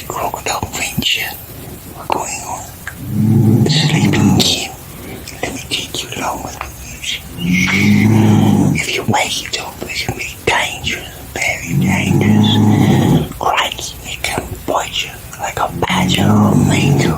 a crocodile adventure. We're going on sleeping game. Let me take you along with the music. If you wake it up, it can be dangerous, very dangerous. Crikey, it can bite you like a badger or a mango.